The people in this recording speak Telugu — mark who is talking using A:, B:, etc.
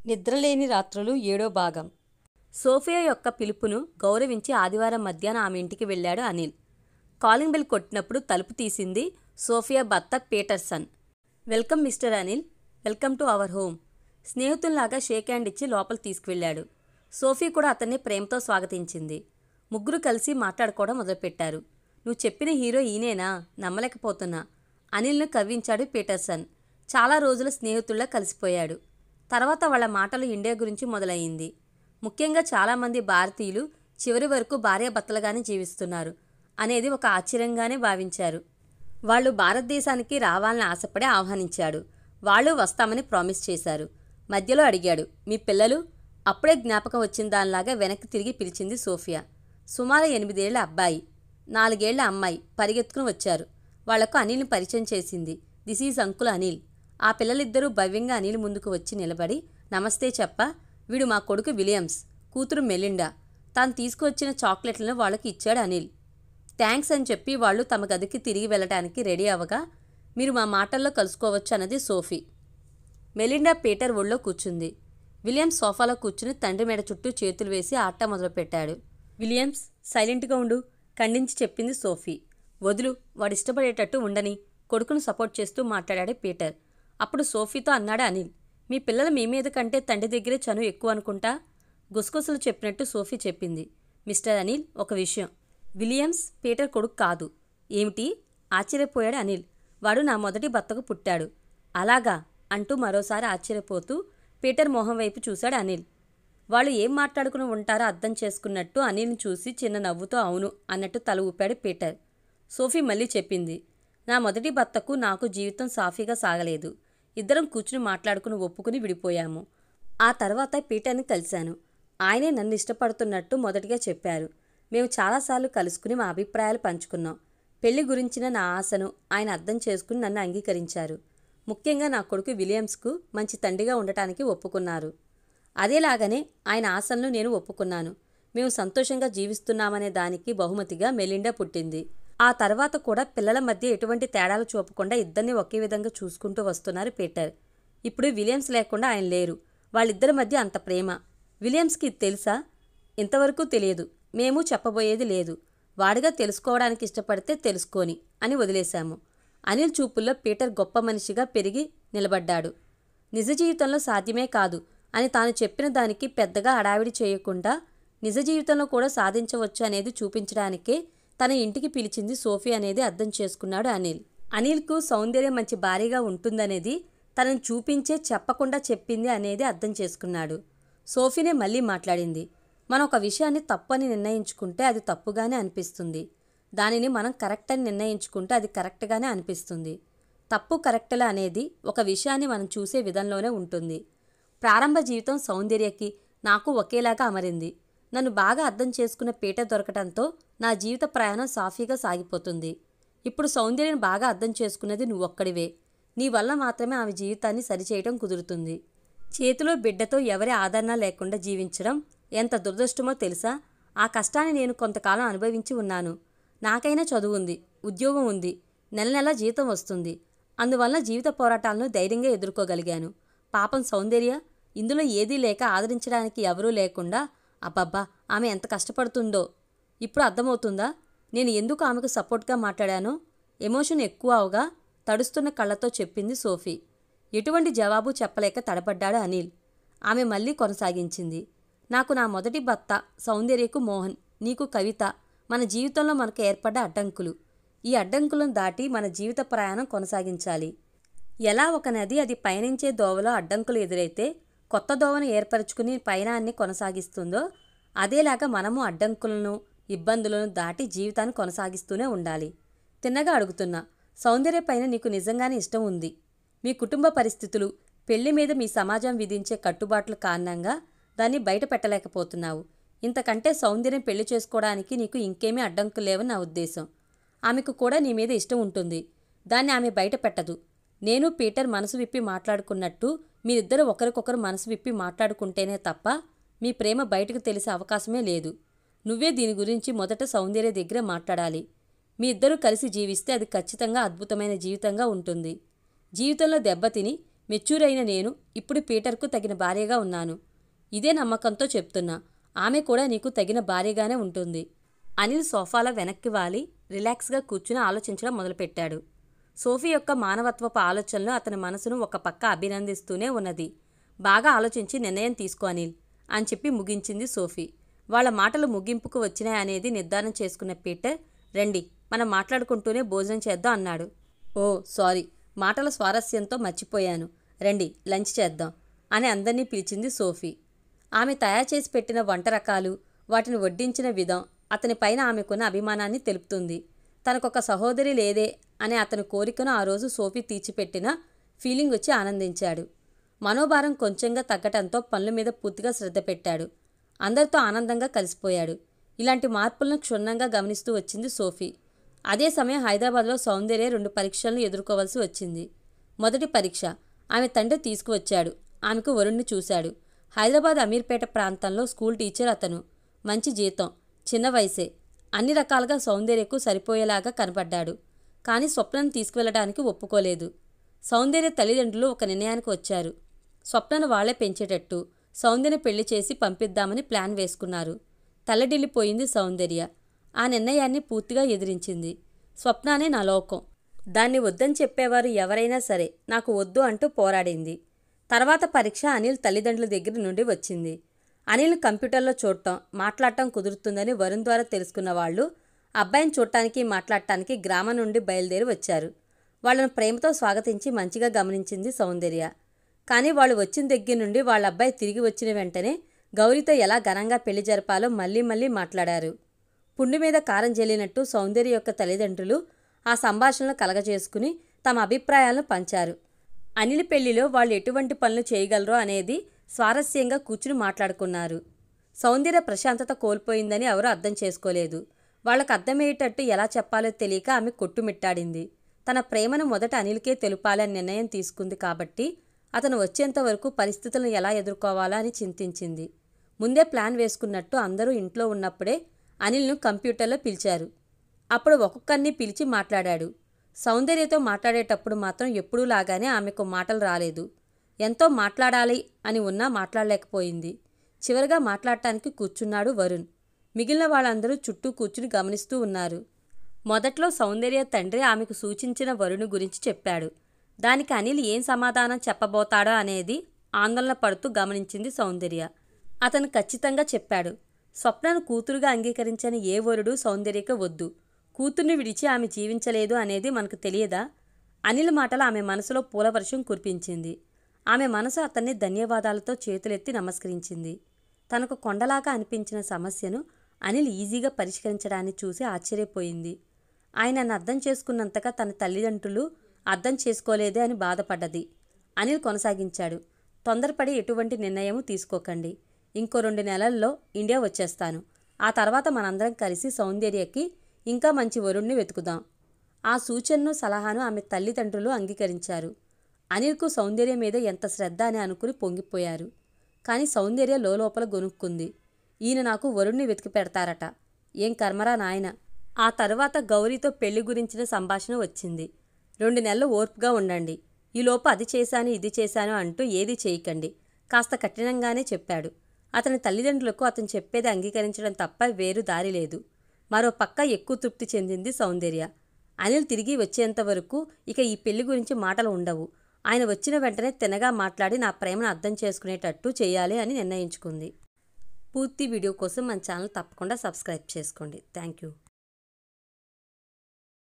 A: నిద్రలేని రాత్రులు 7వ భాగం. సోఫియా యొక్క పిలుపును గౌరవించి ఆదివారం మధ్యాహ్నం ఆమె ఇంటికి వెళ్ళాడు అనిల్. కాలింగ్ బెల్ కొట్టినప్పుడు తలుపు తీసింది సోఫియా భర్త Peterson. Welcome Mister Anil, welcome to our home. స్నేహితుల్లాగా షేక్ హ్యాండ్ ఇచ్చి లోపల తీసుకువెళ్ళాడు. సోఫీ కూడా అతన్ని ప్రేమతో స్వాగతించింది. ముగ్గురు కలిసి మాట్లాడుకోవడం మొదలుపెట్టారు. నువ్వు చెప్పిన హీరో ఈయనేనా? నమ్మలేకపోతున్నా. అనిల్ను కవ్వించాడు పీటర్సన్. చాలా రోజుల స్నేహితుల్లా కలిసిపోయాడు. తర్వాత వాళ్ల మాటలు ఇండియా గురించి మొదలయ్యింది. ముఖ్యంగా చాలామంది భారతీయులు చివరి వరకు భార్యాభర్తలుగానే జీవిస్తున్నారు అనేది ఒక ఆశ్చర్యంగానే భావించారు. వాళ్ళు భారతదేశానికి రావాలని ఆశపడి ఆహ్వానించాడు. వాళ్ళు వస్తామని ప్రామిస్ చేశారు. మధ్యలో అడిగాడు, మీ పిల్లలు? అప్పుడే జ్ఞాపకం వచ్చిన దానిలాగా వెనక్కి తిరిగి పిలిచింది సోఫియా. సుమారు 8 ఏళ్ల అబ్బాయి, 4 ఏళ్ల అమ్మాయి పరిగెత్తుకుని వచ్చారు. వాళ్లకు అనిల్ని పరిచయం చేసింది. This is uncle Anil. ఆ పిల్లలిద్దరూ భవ్యంగా అనిల్ ముందుకు వచ్చి నిలబడి నమస్తే చెప్ప. వీడు మా కొడుకు విలియమ్స్, కూతురు మెలిండా. తాను తీసుకువచ్చిన చాక్లెట్లను వాళ్ళకి ఇచ్చాడు అనిల్. థ్యాంక్స్ అని చెప్పి వాళ్ళు తమ గదికి తిరిగి వెళ్ళటానికి రెడీ అవ్వగా, మీరు మా మాటల్లో కలుసుకోవచ్చు అన్నది సోఫీ. మెలిండా పీటర్ ఒళ్ళో కూర్చుంది. విలియమ్స్ సోఫాలో కూర్చుని తండ్రి మెడ చుట్టూ చేతులు వేసి ఆట మొదలుపెట్టాడు. విలియమ్స్ సైలెంట్గా ఉండు, ఖండించి చెప్పింది సోఫీ. వదులు, వాడు ఇష్టపడేటట్టు ఉండని కొడుకును సపోర్ట్ చేస్తూ మాట్లాడాడు పీటర్. అప్పుడు సోఫీతో అన్నాడు అనిల్, మీ పిల్లలు మీ మీద కంటే తండ్రి దగ్గరే చనువు ఎక్కువ అనుకుంటా. గుసగుసలు చెప్పినట్టు సోఫీ చెప్పింది. మిస్టర్ అనిల్, ఒక విషయం. విలియమ్స్ పీటర్ కొడుకు కాదు. ఏమిటి? ఆశ్చర్యపోయాడు అనిల్. వాడు నా మొదటి భర్తకు పుట్టాడు. అలాగా అంటూ మరోసారి ఆశ్చర్యపోతూ పీటర్ మొహం వైపు చూశాడు అనిల్. వాళ్ళు ఏం మాట్లాడుకుని ఉంటారో అర్థం చేసుకున్నట్టు అనిల్ని చూసి చిన్న నవ్వుతో అవును అన్నట్టు తల ఊపాడు పీటర్. సోఫీ మళ్ళీ చెప్పింది, నా మొదటి భర్తకు నాకు జీవితం సాఫీగా సాగలేదు. ఇద్దరం కూర్చుని మాట్లాడుకుని ఒప్పుకుని విడిపోయాము. ఆ తర్వాత పీటర్ని కలిశాను. ఆయనే నన్ను ఇష్టపడుతున్నట్టు మొదటిగా చెప్పారు. మేము చాలాసార్లు కలుసుకుని మా అభిప్రాయాలు పంచుకున్నాం. పెళ్లి గురించిన నా ఆశను ఆయన అర్థం చేసుకుని నన్ను అంగీకరించారు. ముఖ్యంగా నా కొడుకు విలియమ్స్కు మంచి తండ్రిగా ఉండటానికి ఒప్పుకున్నారు. అదేలాగనే ఆయన ఆశలను నేను ఒప్పుకున్నాను. మేము సంతోషంగా జీవిస్తున్నామనే దానికి బహుమతిగా మెలిండా పుట్టింది. ఆ తర్వాత కూడా పిల్లల మధ్య ఎటువంటి తేడాలు చూపకుండా ఇద్దరిని ఒకే విధంగా చూసుకుంటూ వస్తున్నారు పీటర్. ఇప్పుడు విలియమ్స్ లేకుండా ఆయన లేరు. వాళ్ళిద్దరి మధ్య అంత ప్రేమ. విలియమ్స్కి ఇది తెలుసా? ఇంతవరకు తెలియదు. మేము చెప్పబోయేది లేదు. వాడిగా తెలుసుకోవడానికి ఇష్టపడితే తెలుసుకోని అని వదిలేశాము. అనిల్ చూపుల్లో పీటర్ గొప్ప మనిషిగా పెరిగి నిలబడ్డాడు. నిజ జీవితంలో సాధ్యమే కాదు అని తాను చెప్పిన దానికి పెద్దగా హడావిడి చేయకుండా నిజ జీవితంలో కూడా సాధించవచ్చు అనేది చూపించడానికే తన ఇంటికి పిలిచింది సోఫీ అనేది అర్థం చేసుకున్నాడు అనిల్. అనిల్కు సౌందర్యం మంచి భారీగా ఉంటుందనేది తనను చూపించే చెప్పకుండా చెప్పింది అనేది అర్థం చేసుకున్నాడు. సోఫీనే మళ్ళీ మాట్లాడింది. మనం ఒక విషయాన్ని తప్పు అని నిర్ణయించుకుంటే అది తప్పుగానే అనిపిస్తుంది. దానిని మనం కరెక్ట్ అని నిర్ణయించుకుంటే అది కరెక్ట్గానే అనిపిస్తుంది. తప్పు కరెక్టులా అనేది ఒక విషయాన్ని మనం చూసే విధంలోనే ఉంటుంది. ప్రారంభ జీవితం సౌందర్యకి నాకు ఒకేలాగా అమరింది. నన్ను బాగా అర్థం చేసుకున్న పీటర్ దొరకటంతో నా జీవిత ప్రయాణం సాఫీగా సాగిపోతుంది. ఇప్పుడు సౌందర్యను బాగా అర్థం చేసుకున్నది నువ్వొక్కడివే. నీ వల్ల మాత్రమే ఆమె జీవితాన్ని సరిచేయటం కుదురుతుంది. చేతిలో బిడ్డతో ఎవరి ఆదరణ లేకుండా జీవించడం ఎంత దురదృష్టమో తెలుసా? ఆ కష్టాన్ని నేను కొంతకాలం అనుభవించి ఉన్నాను. నాకైనా చదువు ఉంది, ఉద్యోగం ఉంది, నెల నెల జీతం వస్తుంది. అందువల్ల జీవిత పోరాటాలను ధైర్యంగా ఎదుర్కోగలిగాను. పాపం సౌందర్య ఇందులో ఏదీ లేక ఆదరించడానికి ఎవరూ లేకుండా అబ్బబ్బా ఆమె ఎంత కష్టపడుతుందో ఇప్పుడు అర్థమవుతుందా నేను ఎందుకు ఆమెకు సపోర్ట్గా మాట్లాడానో? ఎమోషన్ ఎక్కువ అవగా తడుస్తున్న కళ్ళతో చెప్పింది సోఫీ. ఎటువంటి జవాబు చెప్పలేక తడబడ్డాడు అనిల్. ఆమె మళ్ళీ కొనసాగించింది. నాకు నా మొదటి భర్త, సౌందర్యకు మోహన్, నీకు కవిత, మన జీవితంలో మనకు ఏర్పడ్డ అడ్డంకులు. ఈ అడ్డంకులను దాటి మన జీవిత ప్రయాణం కొనసాగించాలి. ఎలా ఒక నది అది పయనించే దోవలో అడ్డంకులు ఎదురైతే కొత్త దోవను ఏర్పరచుకుని పయనాన్ని కొనసాగిస్తుందో అదేలాగా మనము అడ్డంకులను, ఇబ్బందులను దాటి జీవితాన్ని కొనసాగిస్తూనే ఉండాలి. తిన్నగా అడుగుతున్నా, సౌందర్య పైన నీకు నిజంగానే ఇష్టం ఉంది. మీ కుటుంబ పరిస్థితులు, పెళ్లి మీద మీ సమాజం విధించే కట్టుబాట్ల కారణంగా దాన్ని బయట పెట్టలేకపోతున్నావు. ఇంతకంటే సౌందర్యం పెళ్లి చేసుకోవడానికి నీకు ఇంకేమీ అడ్డంకులు లేవని నా ఉద్దేశం. ఆమెకు కూడా నీ మీద ఇష్టం ఉంటుంది. దాన్ని ఆమె బయట పెట్టదు. నేను పీటర్ మనసు విప్పి మాట్లాడుకున్నట్టు మీరిద్దరూ ఒకరికొకరు మనసు విప్పి మాట్లాడుకుంటేనే తప్ప మీ ప్రేమ బయటకు తెలిసే అవకాశమే లేదు. నువ్వే దీని గురించి మొదట సౌందర్య దగ్గర మాట్లాడాలి. మీ ఇద్దరూ కలిసి జీవిస్తే అది ఖచ్చితంగా అద్భుతమైన జీవితంగా ఉంటుంది. జీవితంలో దెబ్బతిని మెచ్యూర్ అయిన నేను ఇప్పుడు పీటర్కు తగిన భార్యగా ఉన్నాను. ఇదే నమ్మకంతో చెప్తున్నా. ఆమె కూడా నీకు తగిన భార్యగానే ఉంటుంది. అనిల్ సోఫాలో వెనక్కి వాలి రిలాక్స్గా కూర్చుని ఆలోచించడం మొదలుపెట్టాడు. సోఫీ యొక్క మానవత్వపు ఆలోచనలు అతని మనసును ఒక పక్క అభినందిస్తూనే ఉన్నది. బాగా ఆలోచించి నిర్ణయం తీసుకో అనిల్ అని చెప్పి ముగించింది సోఫీ. వాళ్ళ మాటలు ముగింపుకు వచ్చినాయనేది నిర్ధారణ చేసుకున్న పీటర్, రండి మనం మాట్లాడుకుంటూనే భోజనం చేద్దాం అన్నాడు. ఓ సారీ, మాటల స్వారస్యంతో మర్చిపోయాను. రండి లంచ్ చేద్దాం అని అందరినీ పిలిచింది సోఫీ. ఆమె తయారు చేసి పెట్టిన వంట రకాలు, వాటిని వడ్డించిన విధం అతని పైన ఆమెకున్న అభిమానాన్ని తెలుపుతుంది. తనకొక సహోదరి లేదే అనే అతని కోరికను ఆ రోజు సోఫీ తీర్చిపెట్టిన ఫీలింగ్ వచ్చి ఆనందించాడు. మనోభారం కొంచెంగా తగ్గటంతో పనుల మీద పూర్తిగా శ్రద్ధ పెట్టాడు. అందరితో ఆనందంగా కలిసిపోయాడు. ఇలాంటి మార్పులను క్షుణ్ణంగా గమనిస్తూ వచ్చింది సోఫీ. అదే సమయం హైదరాబాద్లో సౌందర్య 2 పరీక్షలను ఎదుర్కోవాల్సి వచ్చింది. మొదటి పరీక్ష ఆమె తండ్రి తీసుకువచ్చాడు. ఆమెకు వరుణ్ణి చూశాడు. హైదరాబాద్ అమీర్పేట ప్రాంతంలో స్కూల్ టీచర్ అతను. మంచి జీతం, చిన్న వయసే. అన్ని రకాలుగా సౌందర్యకు సరిపోయేలాగా కనపడ్డాడు. కానీ స్వప్నను తీసుకువెళ్ళడానికి ఒప్పుకోలేదు. సౌందర్య తల్లిదండ్రులు ఒక నిర్ణయానికి వచ్చారు. స్వప్నను వాళ్లే పెంచేటట్టు సౌందర్యని పెళ్లి చేసి పంపిద్దామని ప్లాన్ వేసుకున్నారు. తల్లడిల్లిపోయింది సౌందర్య. ఆ నిర్ణయాన్ని పూర్తిగా ఎదిరించింది. స్వప్నానే నా లోకం, దాన్ని వద్దని చెప్పేవారు ఎవరైనా సరే నాకు వద్దు అంటూ పోరాడింది. తర్వాత పరీక్ష అనిల్ తల్లిదండ్రుల దగ్గర నుండి వచ్చింది. అనిల్ కంప్యూటర్లో చూడటం, మాట్లాడటం కుదురుతుందని వరుణ్ ద్వారా తెలుసుకున్న వాళ్ళు అబ్బాయిని చూడటానికి మాట్లాడటానికి గ్రామం నుండి బయలుదేరి వచ్చారు. వాళ్లను ప్రేమతో స్వాగతించి మంచిగా గమనించింది సౌందర్య. కానీ వాళ్ళు వచ్చిన దగ్గర నుండి వాళ్ళ అబ్బాయి తిరిగి వచ్చిన వెంటనే గౌరీతో ఎలా ఘనంగా పెళ్లి జరపాలో మళ్లీ మళ్లీ మాట్లాడారు. పుండు మీద కారం జల్లినట్టు సౌందర్య యొక్క తల్లిదండ్రులు ఆ సంభాషణలు కలగజేసుకుని తమ అభిప్రాయాలను పంచారు. అనిల్ పెళ్లిలో వాళ్ళు ఎటువంటి పనులు చేయగలరో అనేది స్వారస్యంగా కూర్చుని మాట్లాడుకున్నారు. సౌందర్య ప్రశాంతత కోల్పోయిందని ఎవరూ అర్థం చేసుకోలేదు. వాళ్లకు అర్థమయ్యేటట్టు ఎలా చెప్పాలో తెలియక ఆమె కొట్టుమిట్టాడింది. తన ప్రేమను మొదట అనిల్కే తెలుపాలని నిర్ణయం తీసుకుంది కాబట్టి అతను వచ్చేంత వరకు పరిస్థితులను ఎలా ఎదుర్కోవాలా అని చింతించింది. ముందే ప్లాన్ వేసుకున్నట్టు అందరూ ఇంట్లో ఉన్నప్పుడే అనిల్ను కంప్యూటర్లో పిలిచారు. అప్పుడు ఒక్కొక్కరిని పిలిచి మాట్లాడాడు. సౌందర్యతో మాట్లాడేటప్పుడు మాత్రం ఎప్పుడూ లాగానే ఆమెకు మాటలు రాలేదు. ఎంతో మాట్లాడాలి అని ఉన్నా మాట్లాడలేకపోయింది. చివరిగా మాట్లాడటానికి కూర్చున్నాడు వరుణ్. మిగిలిన వాళ్ళందరూ చుట్టూ కూర్చుని గమనిస్తూ ఉన్నారు. మొదట్లో సౌందర్య తండ్రి ఆమెకు సూచించిన వరుణ్ గురించి చెప్పాడు. దానికి అనిల్ ఏం సమాధానం చెప్పబోతాడో అనేది ఆందోళన పడుతూ గమనించింది సౌందర్య. అతను ఖచ్చితంగా చెప్పాడు. స్వప్నను కూతురుగా అంగీకరించని ఏ వరుడు సౌందర్యకు వద్దు. కూతుర్ని విడిచి ఆమె జీవించలేదు అనేది మనకు తెలియదా? అనిల్ మాటలు ఆమె మనసులో పూలవర్షం కురిపించింది. ఆమె మనసు అతన్ని ధన్యవాదాలతో చేతులెత్తి నమస్కరించింది. తనకు కొండలాగా అనిపించిన సమస్యను అనిల్ ఈజీగా పరిష్కరించడాన్ని చూసి ఆశ్చర్యపోయింది. ఆయనను అర్థం చేసుకున్నంతగా తన తల్లిదండ్రులు అర్థం చేసుకోలేదే అని బాధపడ్డది. అనిల్ కొనసాగించాడు. తొందరపడి ఎటువంటి నిర్ణయము తీసుకోకండి. ఇంకో 2 నెలల్లో ఇండియా వచ్చేస్తాను. ఆ తర్వాత మనందరం కలిసి సౌందర్యకి ఇంకా మంచి వరుణ్ణి వెతుకుదాం. ఆ సూచనను, సలహాను ఆమె తల్లిదండ్రులు అంగీకరించారు. అనిల్కు సౌందర్య మీద ఎంత శ్రద్ధ అని అనుకుని పొంగిపోయారు. కానీ సౌందర్య లోపల గొనుక్కుంది. ఈయన నాకు వరుణ్ణి వెతికి పెడతారట. ఏం కర్మరా నాయన. ఆ తర్వాత గౌరీతో పెళ్లి గురించిన సంభాషణ వచ్చింది. 2 నెలలు ఓర్పుగా ఉండండి. ఈలోపు అది చేశాను ఇది చేశాను అంటూ ఏదీ చేయకండి. కాస్త కఠినంగానే చెప్పాడు. అతని తల్లిదండ్రులకు అతను చెప్పేది అంగీకరించడం తప్ప వేరు దారి లేదు. మరో పక్క ఎక్కువ తృప్తి చెందింది సౌందర్య. అనిల్ తిరిగి వచ్చేంత వరకు ఇక ఈ పెళ్లి గురించి మాటలు ఉండవు. ఆయన వచ్చిన వెంటనే తినగా మాట్లాడి నా ప్రేమను అర్థం చేసుకునేటట్టు చేయాలి అని నిర్ణయించుకుంది. పూర్తి వీడియో కోసం మన ఛానల్ తప్పకుండా సబ్స్క్రైబ్ చేసుకోండి. Thank you.